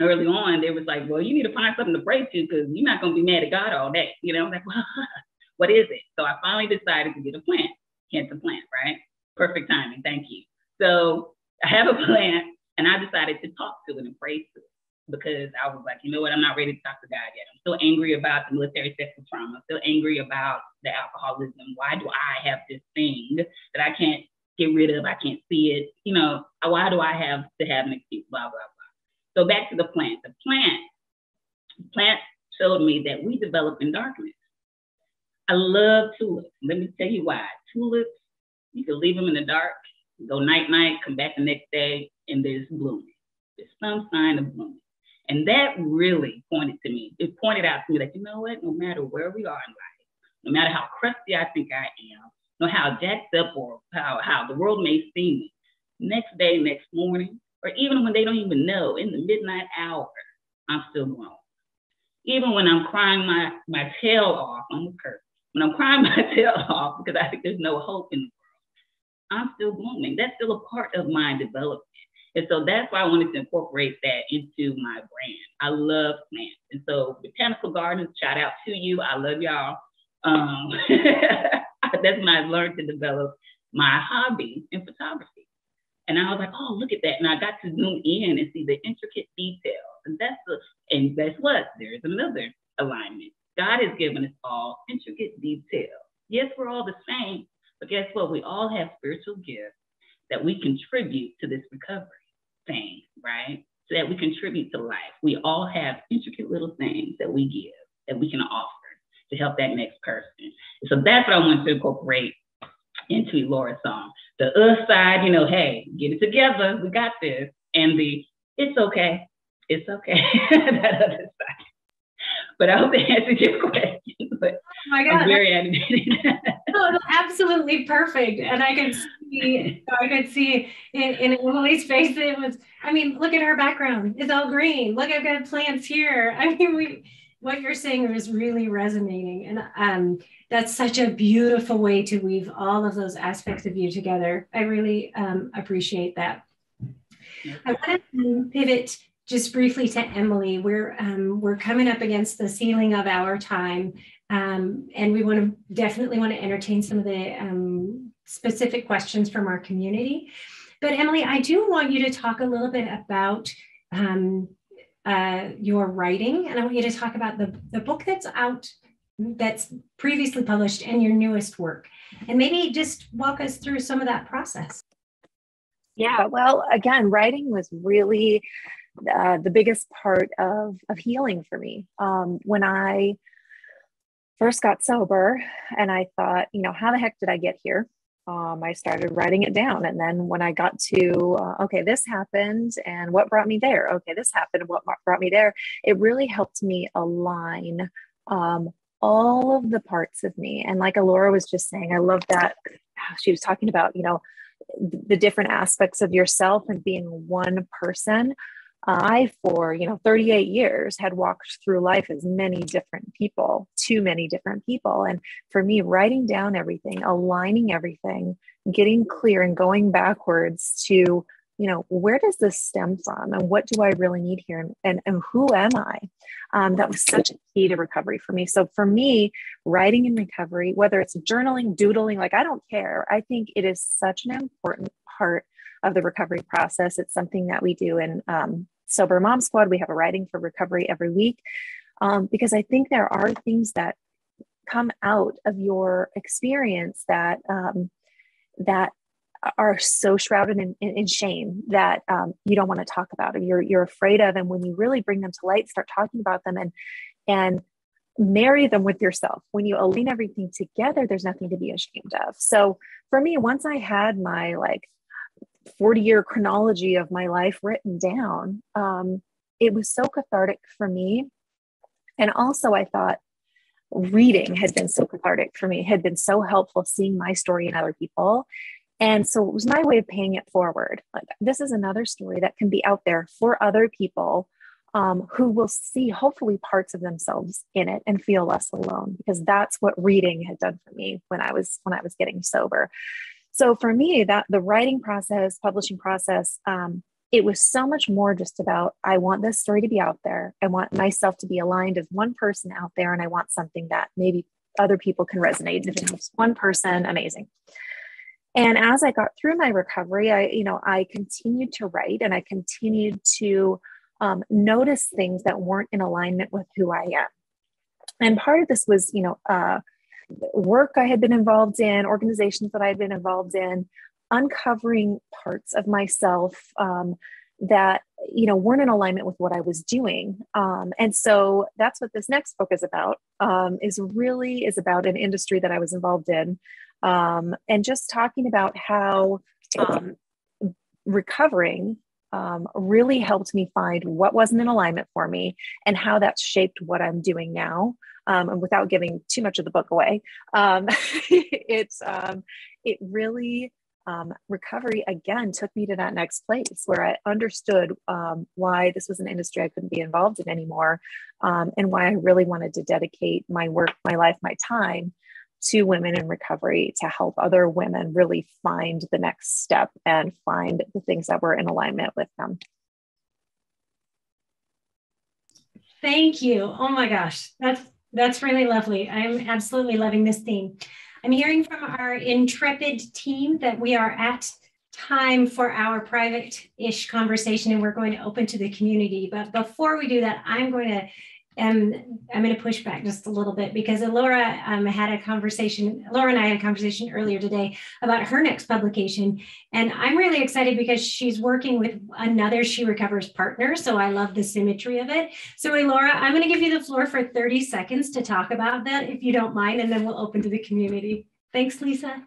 early on, they was like, well, you need to find something to pray to because you're not going to be mad at God all day. You know, like, well, what is it? So I finally decided to get a plant. Hence the plant, right? Perfect timing. Thank you. So I have a plant and I decided to talk to it and pray to it because I was like, you know what? I'm not ready to talk to God yet. I'm still angry about the military sexual trauma. I'm still angry about the alcoholism. Why do I have this thing that I can't get rid of? I can't see it. You know, why do I have to have an excuse? Blah, blah, blah. So back to the plant. The plant showed me that we develop in darkness. I love tulips. Let me tell you why. Tulips, you can leave them in the dark, go night-night, come back the next day, and there's blooming. There's some sign of blooming. And that really pointed to me. It pointed out to me that, you know what, no matter where we are in life, no matter how crusty I think I am, no matter how jacked up or how the world may see me, next day, next morning, or even when they don't even know, in the midnight hour, I'm still growing. Even when I'm crying my tail off on the curb, when I'm crying my tail off because I think there's no hope in the world, I'm still blooming. That's still a part of my development. And so that's why I wanted to incorporate that into my brand. I love plants. And so Botanical Gardens, shout out to you. I love y'all. That's when I learned to develop my hobby in photography. And I was like, oh, look at that. And I got to zoom in and see the intricate details. And guess what? There's another alignment. God has given us all intricate details. Yes, we're all the same, but guess what? We all have spiritual gifts that we contribute to this recovery thing, right? So that we contribute to life. We all have intricate little things that we give, that we can offer to help that next person. So that's what I want to incorporate into Elorasong. The side, you know, hey, get it together, we got this. And the it's okay, that other side. But I hope that answered your question. But oh my God, I'm very animated. Oh, absolutely perfect. And I could see in Emily's face, it was, I mean, look at her background. It's all green. Look, I've got plants here. I mean, what you're saying is really resonating. And that's such a beautiful way to weave all of those aspects of you together. I really appreciate that. I want to pivot just briefly to Emily. We're coming up against the ceiling of our time, and we definitely want to entertain some of the specific questions from our community. But Emily, I do want you to talk a little bit about your writing, and I want you to talk about the book that's out, that's previously published, and your newest work, and maybe just walk us through some of that process. Yeah, well, again, writing was really the biggest part of healing for me. When I first got sober and I thought, you know, how the heck did I get here? I started writing it down. And then when I got to, okay, this happened and what brought me there? Okay, this happened and what brought me there? It really helped me align all of the parts of me. And like Elora was just saying, I love that she was talking about, you know, the different aspects of yourself and being one person. I, for 38 years, had walked through life as many different people, too many different people. And for me, writing down everything, aligning everything, getting clear and going backwards to, where does this stem from and what do I really need here? And who am I? That was such a key to recovery for me. So for me, writing in recovery, whether it's journaling, doodling, like, I don't care. I think it is such an important part of the recovery process. It's something that we do in Sober Mom Squad. We have a writing for recovery every week because I think there are things that come out of your experience that that are so shrouded in shame that you don't want to talk about, or you're afraid of. And when you really bring them to light, start talking about them and marry them with yourself, when you align everything together, there's nothing to be ashamed of. So for me, once I had my 40-year chronology of my life written down, it was so cathartic for me. And also I thought reading had been so cathartic for me, had been so helpful, seeing my story in other people. And so it was my way of paying it forward. Like, this is another story that can be out there for other people who will see hopefully parts of themselves in it and feel less alone, because that's what reading had done for me when I was getting sober. So for me, that the writing process, publishing process, it was so much more just about, I want this story to be out there. I want myself to be aligned as one person out there. And I want something that maybe other people can resonate. If it helps one person, amazing. And as I got through my recovery, I continued to write, and I continued to notice things that weren't in alignment with who I am. And part of this was, work I had been involved in, organizations that I had been involved in, uncovering parts of myself that, weren't in alignment with what I was doing. And so that's what this next book is about, is about an industry that I was involved in. And just talking about how recovering really helped me find what wasn't in alignment for me and how that's shaped what I'm doing now. And without giving too much of the book away, it really, recovery again took me to that next place where I understood why this was an industry I couldn't be involved in anymore, and why I really wanted to dedicate my work, my life, my time to women in recovery to help other women really find the next step and find the things that were in alignment with them. Thank you. Oh my gosh, that's really lovely. I'm absolutely loving this theme. I'm hearing from our intrepid team that we are at time for our private-ish conversation, and we're going to open to the community. But before we do that, I'm going to push back just a little bit, because Elora and I had a conversation earlier today about her next publication. And I'm really excited because she's working with another SheRecovers partner. So I love the symmetry of it. So Elora, I'm going to give you the floor for 30 seconds to talk about that, if you don't mind, and then we'll open to the community. Thanks, Lisa.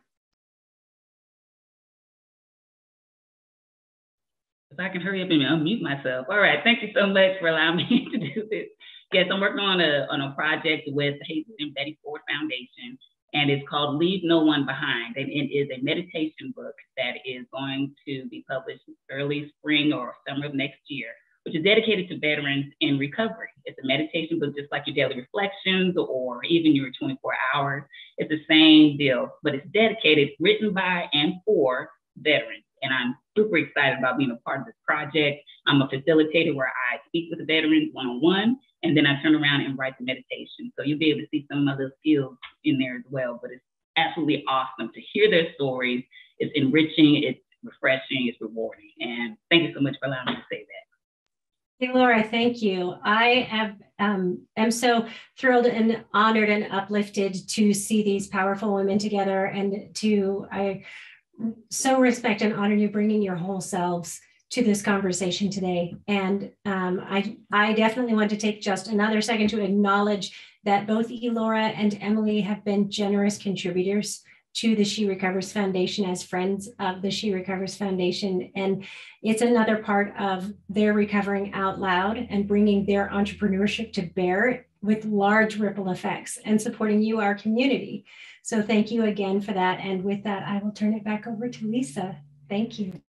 If I can hurry up and unmute myself. All right, thank you so much for allowing me to do this. Yes, I'm working on a project with the Hazel and Betty Ford Foundation, and it's called Leave No One Behind. And it is a meditation book that is going to be published early spring or summer of next year, which is dedicated to veterans in recovery. It's a meditation book, just like your daily reflections or even your 24 hours. It's the same deal, but it's dedicated, written by and for veterans. And I'm super excited about being a part of this project. I'm a facilitator where I speak with the veterans one-on-one, and then I turn around and write the meditation. So you'll be able to see some of my little skills in there as well. But it's absolutely awesome to hear their stories. It's enriching, it's refreshing, it's rewarding. And thank you so much for allowing me to say that. Elora, thank you. I am so thrilled and honored and uplifted to see these powerful women together, and I so respect and honor you bringing your whole selves to this conversation today. And I definitely want to take just another second to acknowledge that both Elora and Emily have been generous contributors to the SheRecovers Foundation as friends of the SheRecovers Foundation. And it's another part of their recovering out loud and bringing their entrepreneurship to bear with large ripple effects and supporting you, our community. So thank you again for that. And with that, I will turn it back over to Lisa. Thank you.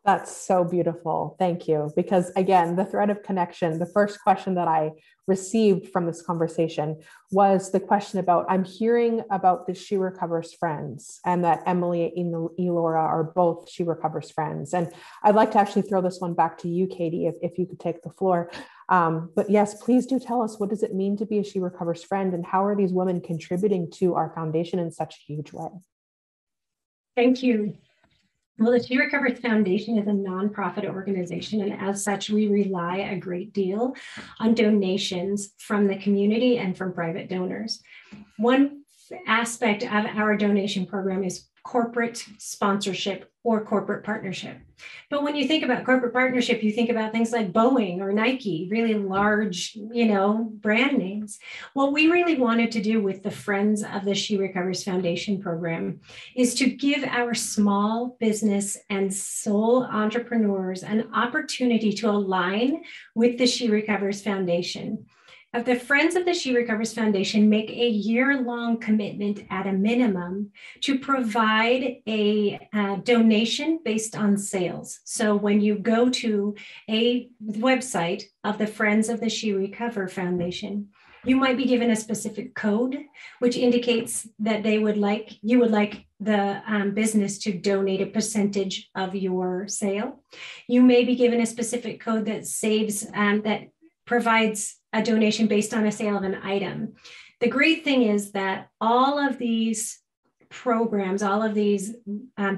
That's so beautiful. Thank you. Because again, the thread of connection, the first question that I received from this conversation was the question about, I'm hearing about the SheRecovers friends, and that Emily and Elora are both SheRecovers friends. And I'd like to actually throw this one back to you, Katie, if you could take the floor. But yes, please do tell us, what does it mean to be a SheRecovers friend, and how are these women contributing to our foundation in such a huge way? Thank you. Well, the SheRecovers Foundation is a nonprofit organization, and as such, we rely a great deal on donations from the community and from private donors. One aspect of our donation program is corporate sponsorship or corporate partnership. But when you think about corporate partnership, you think about things like Boeing or Nike, really large, brand names. What we really wanted to do with the Friends of the SheRecovers Foundation program is to give our small business and sole entrepreneurs an opportunity to align with the SheRecovers Foundation. The Friends of the She Recovers Foundation make a year-long commitment at a minimum to provide a donation based on sales. So when you go to a website of the Friends of the She Recover Foundation, you might be given a specific code, which indicates that you would like the business to donate a percentage of your sale. You may be given a specific code that that provides a donation based on a sale of an item. The great thing is that all of these programs, all of these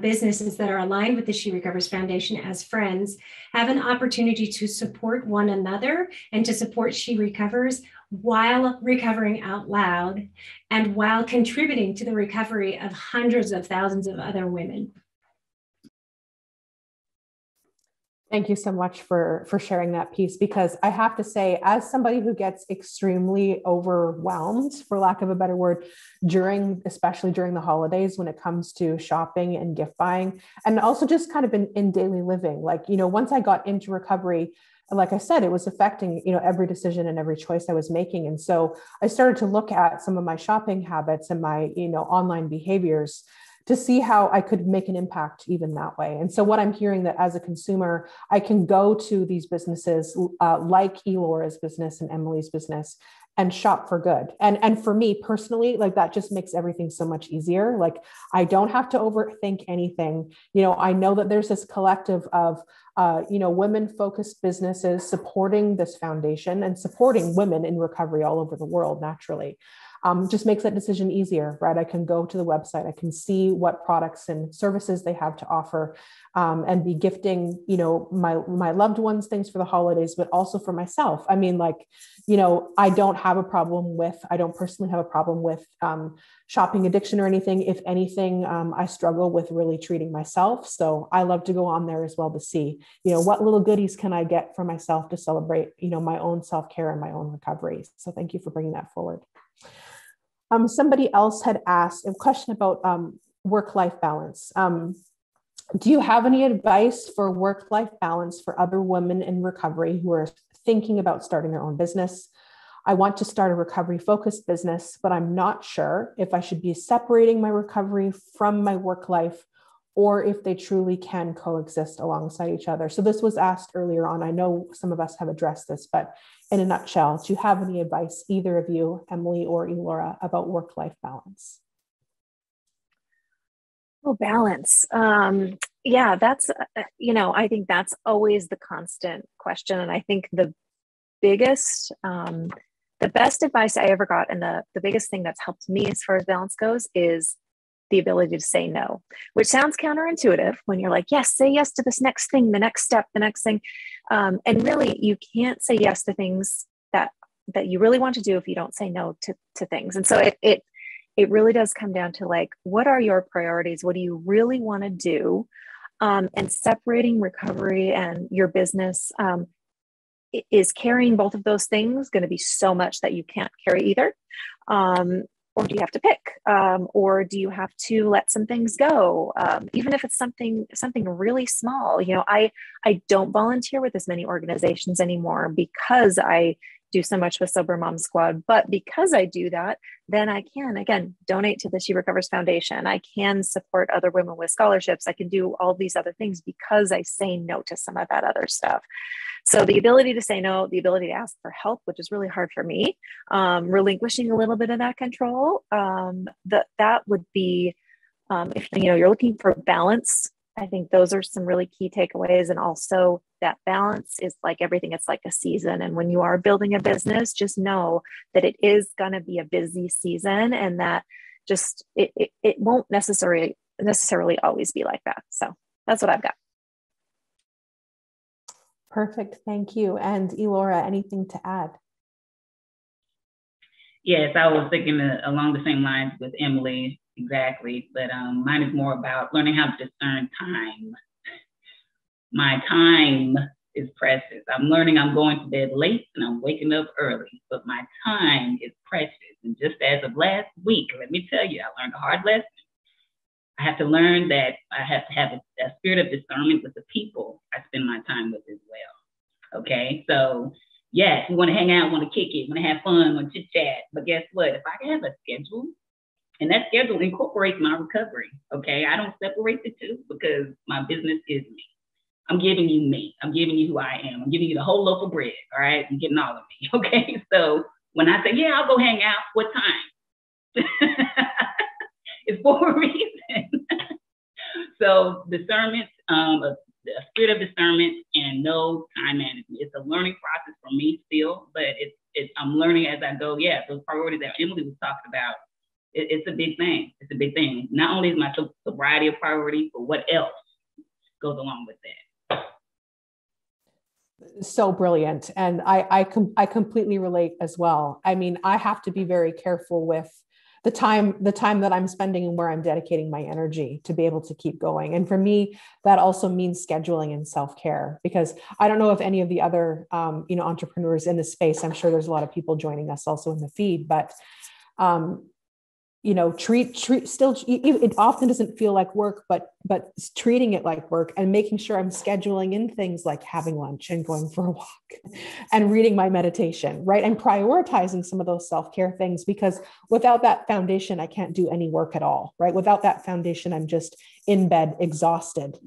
businesses that are aligned with the She Recovers Foundation as friends have an opportunity to support one another and to support She Recovers while recovering out loud and while contributing to the recovery of hundreds of thousands of other women. Thank you so much for sharing that piece, because I have to say, as somebody who gets extremely overwhelmed, for lack of a better word, especially during the holidays, when it comes to shopping and gift buying, and also just kind of in daily living, like, once I got into recovery, like I said, it was affecting, every decision and every choice I was making. And so I started to look at some of my shopping habits and my, online behaviors to see how I could make an impact even that way. And so what I'm hearing, that as a consumer, I can go to these businesses like Elora's business and Emily's business and shop for good. And for me personally, like, that just makes everything so much easier. Like, I don't have to overthink anything. I know that there's this collective of, women-focused businesses supporting this foundation and supporting women in recovery all over the world naturally. Just makes that decision easier, right? I can go to the website, I can see what products and services they have to offer, and be gifting, my loved ones things for the holidays, but also for myself. I mean, I don't personally have a problem with shopping addiction or anything. If anything, I struggle with really treating myself. So I love to go on there as well to see, what little goodies can I get for myself to celebrate, my own self-care and my own recovery. So thank you for bringing that forward. Somebody else had asked a question about work-life balance. Do you have any advice for work-life balance for other women in recovery who are thinking about starting their own business? I want to start a recovery-focused business, but I'm not sure if I should be separating my recovery from my work life, or if they truly can coexist alongside each other. So this was asked earlier on. I know some of us have addressed this, but in a nutshell, do you have any advice, either of you, Emily or Elora, about work-life balance? Well, balance. Yeah, that's, I think that's always the constant question. And I think the best advice I ever got, and the biggest thing that's helped me as far as balance goes, is the ability to say no, which sounds counterintuitive when you're like, yes, say yes to this next thing, the next step, the next thing. And really, you can't say yes to things that you really want to do if you don't say no to things. And so it really does come down to, like, what are your priorities? What do you really want to do? And separating recovery and your business, is carrying both of those things going to be so much that you can't carry either? Or do you have to pick? Or do you have to let some things go? Even if it's something really small. I don't volunteer with as many organizations anymore because I do so much with Sober Mom Squad. But because I do that, then I can, again, donate to the She Recovers Foundation. I can support other women with scholarships. I can do all these other things because I say no to some of that other stuff. So the ability to say no, the ability to ask for help, which is really hard for me, relinquishing a little bit of that control, that would be, if you're looking for balance, I think those are some really key takeaways. And also that balance is like everything. It's like a season. And when you are building a business, just know that it is going to be a busy season, and that just, it won't necessarily always be like that. So that's what I've got. Perfect. Thank you. And Elora, anything to add? Yes, I was thinking along the same lines with Emily, exactly. But mine is more about learning how to discern time. My time is precious. I'm learning I'm going to bed late and I'm waking up early, but my time is precious. And just as of last week, let me tell you, I learned a hard lesson. I have to learn that I have to have a spirit of discernment with the people I spend my time with as well. Okay, so Yes, we want to hang out, want to kick it, want to have fun, want to chit chat. But guess what? If I can have a schedule, and that schedule incorporates my recovery, okay? I don't separate the two because my business is me. I'm giving you me. I'm giving you who I am. I'm giving you the whole loaf of bread, all right? You're getting all of me, okay? So when I say, yeah, I'll go hang out, what time? It's for a reason. So discernment, a spirit of discernment and no time management. It's a learning process for me still, but I'm learning as I go. Yeah, those priorities that Emily was talking about, it's a big thing. It's a big thing. Not only is my sobriety a priority, but what else goes along with that? So brilliant. And I completely relate as well. I mean, I have to be very careful with the time that I'm spending and where I'm dedicating my energy to be able to keep going. And for me, that also means scheduling and self-care, because I don't know if any of the other, entrepreneurs in the space, I'm sure there's a lot of people joining us also in the feed, but, it often doesn't feel like work, but treating it like work and making sure I'm scheduling in things like having lunch and going for a walk and reading my meditation, right? And prioritizing some of those self-care things, because without that foundation, I can't do any work at all, right? Without that foundation, I'm just in bed, exhausted,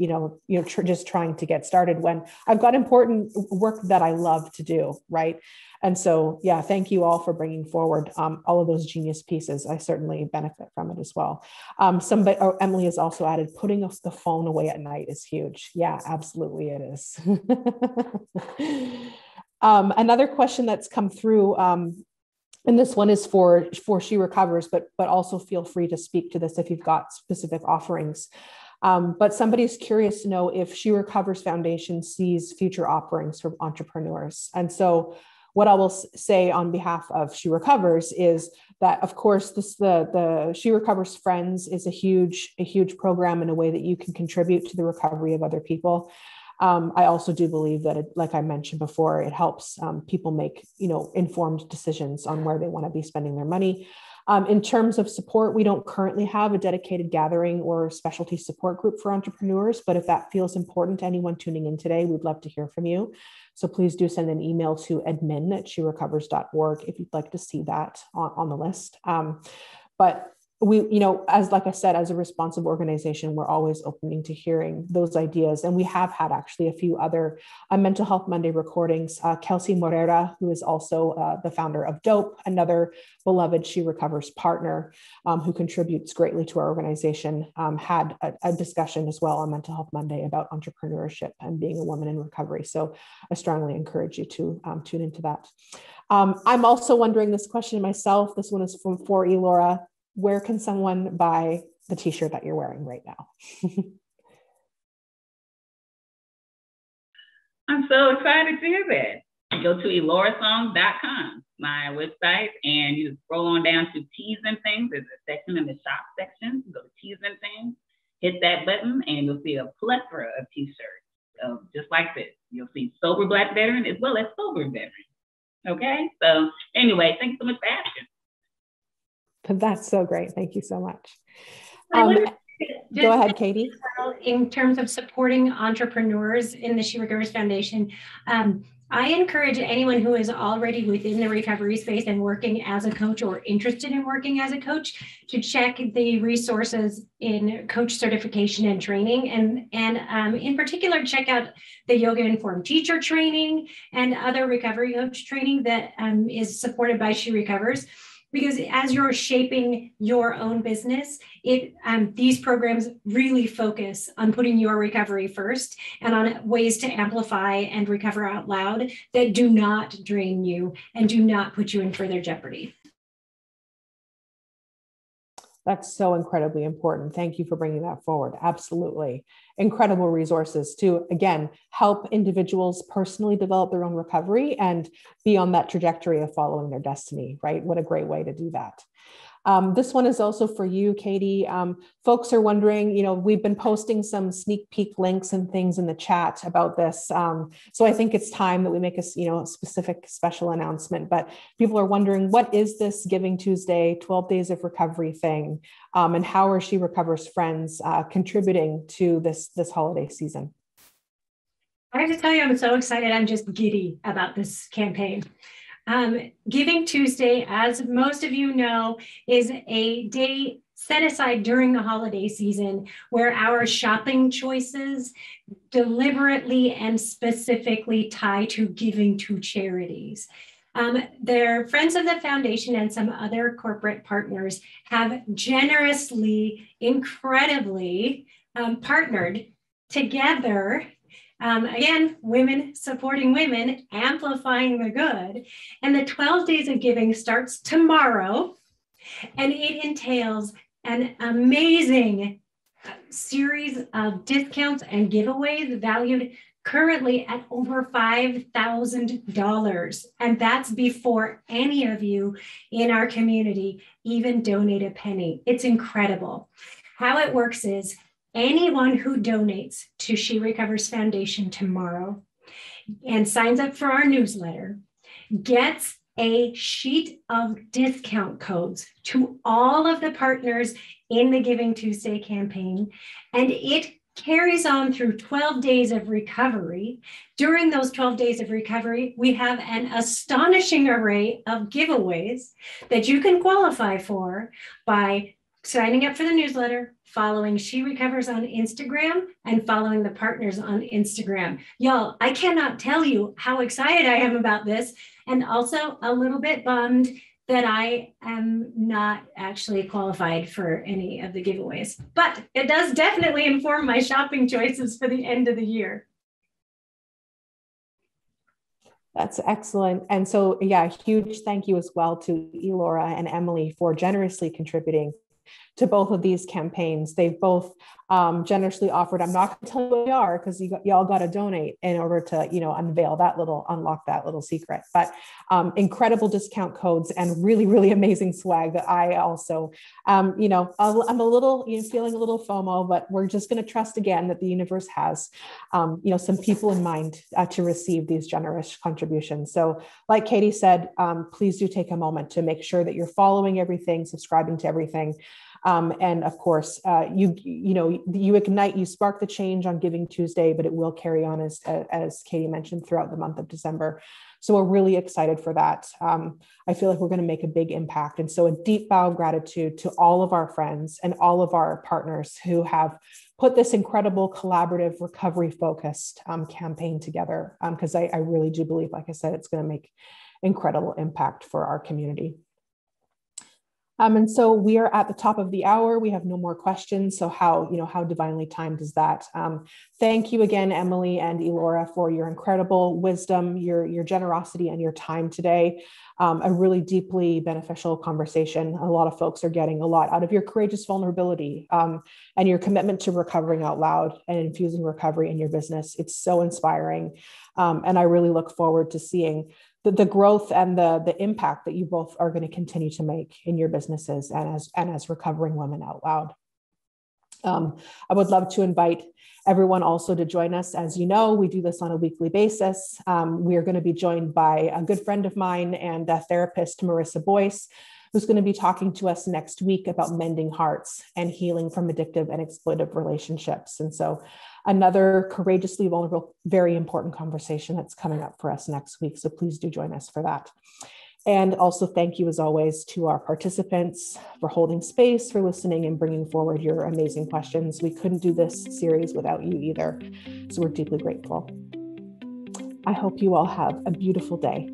just trying to get started when I've got important work that I love to do, right? And so, yeah, thank you all for bringing forward all of those genius pieces. I certainly benefit from it as well. Emily has also added, putting the phone away at night is huge. Yeah, absolutely it is. Another question that's come through, and this one is for SheRecovers, but also feel free to speak to this if you've got specific offerings. But somebody's curious to know if SheRecovers Foundation sees future offerings for entrepreneurs. And so what I will say on behalf of SheRecovers is that, of course, the SheRecovers Friends is a huge program in a way that you can contribute to the recovery of other people. I also do believe that, like I mentioned before, it helps people make informed decisions on where they want to be spending their money. In terms of support, we don't currently have a dedicated gathering or specialty support group for entrepreneurs, but if that feels important to anyone tuning in today, we'd love to hear from you. So please do send an email to admin@sherecovers.org if you'd like to see that on the list. But we, like I said, as a responsible organization, we're always opening to hearing those ideas. And we have had actually a few other Mental Health Monday recordings. Kelsey Morera, who is also the founder of DOPE, another beloved SheRecovers partner who contributes greatly to our organization, had a discussion as well on Mental Health Monday about entrepreneurship and being a woman in recovery. So I strongly encourage you to tune into that. I'm also wondering this question myself. This one is for Elora. Where can someone buy the t-shirt that you're wearing right now? I'm so excited to hear that. Go to elorasong.com, my website, and you just scroll on down to Tees and Things. There's a section in the shop section. Go to Tees and Things, hit that button, and you'll see a plethora of t-shirts just like this. You'll see Sober Black Veteran as well as Sober Veteran. Okay? So anyway, thanks so much for asking. That's so great. Thank you so much. Go ahead, Katie. In terms of supporting entrepreneurs in the SheRecovers Foundation, I encourage anyone who is already within the recovery space and working as a coach or interested in working as a coach to check the resources in coach certification and training, and in particular, check out the Yoga Informed Teacher training and other recovery coach training that is supported by SheRecovers. Because as you're shaping your own business, these programs really focus on putting your recovery first and on ways to amplify and recover out loud that do not drain you and do not put you in further jeopardy. That's so incredibly important. Thank you for bringing that forward. Absolutely. Incredible resources to, again, help individuals personally develop their own recovery and be on that trajectory of following their destiny, right? What a great way to do that. This one is also for you, Katie. Folks are wondering, we've been posting some sneak peek links and things in the chat about this. So I think it's time that we make a specific special announcement, but people are wondering, what is this Giving Tuesday, 12 Days of Recovery thing? And how are SheRecovers Friends contributing to this holiday season? I have to tell you, I'm so excited. I'm just giddy about this campaign. Giving Tuesday, as most of you know, is a day set aside during the holiday season where our shopping choices deliberately and specifically tie to giving to charities. Their friends of the foundation and some other corporate partners have generously, incredibly partnered together. Again, women supporting women, amplifying the good. And the 12 days of giving starts tomorrow, and it entails an amazing series of discounts and giveaways valued currently at over $5,000. And that's before any of you in our community even donate a penny. It's incredible. How it works is anyone who donates to SheRecovers Foundation tomorrow and signs up for our newsletter gets a sheet of discount codes to all of the partners in the Giving Tuesday campaign, and it carries on through 12 days of recovery. During those 12 days of recovery, we have an astonishing array of giveaways that you can qualify for by signing up for the newsletter, following SheRecovers on Instagram, and following the partners on Instagram. Y'all, I cannot tell you how excited I am about this, and also a little bit bummed that I am not actually qualified for any of the giveaways, but it does definitely inform my shopping choices for the end of the year. That's excellent. And so, yeah, huge thank you as well to Elora and Emily for generously contributing to both of these campaigns. They've both generously offered. I'm not going to tell you what they are because y'all got to donate in order to, unlock that little secret. But incredible discount codes and really, really amazing swag that I also, I'm a little, feeling a little FOMO, but we're just going to trust again that the universe has, some people in mind to receive these generous contributions. So, like Katie said, please do take a moment to make sure that you're following everything, subscribing to everything. And of course, you ignite, you spark the change on Giving Tuesday, but it will carry on as Katie mentioned throughout the month of December. So we're really excited for that. I feel like we're going to make a big impact. And so a deep bow of gratitude to all of our friends and all of our partners who have put this incredible collaborative recovery focused campaign together. Because I really do believe, like I said, it's going to make incredible impact for our community. And so we are at the top of the hour. We have no more questions. So how divinely timed is that? Thank you again, Emily and Elora, for your incredible wisdom, your generosity, and your time today. A really deeply beneficial conversation. A lot of folks are getting a lot out of your courageous vulnerability and your commitment to recovering out loud and infusing recovery in your business. It's so inspiring. And I really look forward to seeing the growth and the impact that you both are going to continue to make in your businesses and as recovering women out loud. I would love to invite everyone also to join us. As you know, we do this on a weekly basis. We are going to be joined by a good friend of mine and a therapist, Marissa Boyce, who's going to be talking to us next week about mending hearts and healing from addictive and exploitive relationships. And so another courageously vulnerable, very important conversation that's coming up for us next week. So please do join us for that. And also thank you as always to our participants for holding space, for listening and bringing forward your amazing questions. We couldn't do this series without you either. So we're deeply grateful. I hope you all have a beautiful day.